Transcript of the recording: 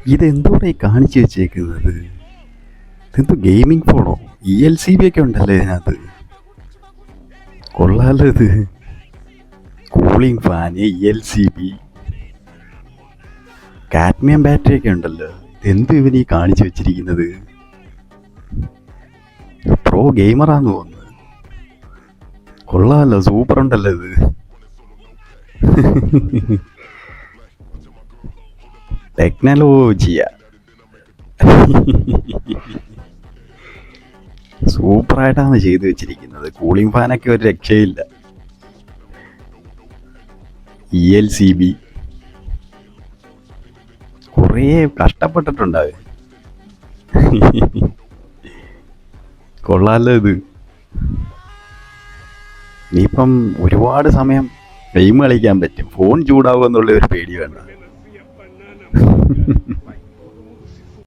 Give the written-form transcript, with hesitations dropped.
ഇതെന്തോടെ കാണിച്ചു വെച്ചേക്കുന്നത്? ഇതെന്തോ ഗെയിമിംഗ് ഫോണോ? ELCB ഒക്കെ ഉണ്ടല്ലേ ഇതിനകത്ത്. കൊള്ളാലോ ഇത്. Cooling fan, ELCB, cadmium battery ഒക്കെ ഉണ്ടല്ലോ. എന്ത് ഇവനീ കാണിച്ചു വെച്ചിരിക്കുന്നത്? പ്രോ ഗെയിമറാന്ന് തോന്നുന്നു. കൊള്ളാമല്ലോ, സൂപ്പർ ഉണ്ടല്ലോ ഇത്. ടെക്നോളജിയ സൂപ്പറായിട്ടാണ് ചെയ്തു വെച്ചിരിക്കുന്നത്. കൂളിംഗ് ഫാനൊക്കെ ഒരു രക്ഷയില്ല. ELCB കുറേ കഷ്ടപ്പെട്ടിട്ടുണ്ടാവ്. കൊള്ളാലോ ഇത്. ഇനിയിപ്പം ഒരുപാട് സമയം ഗെയിം കളിക്കാൻ പറ്റും. ഫോൺ ചൂടാവുക എന്നുള്ള ഒരു പേടി വേണ്ട.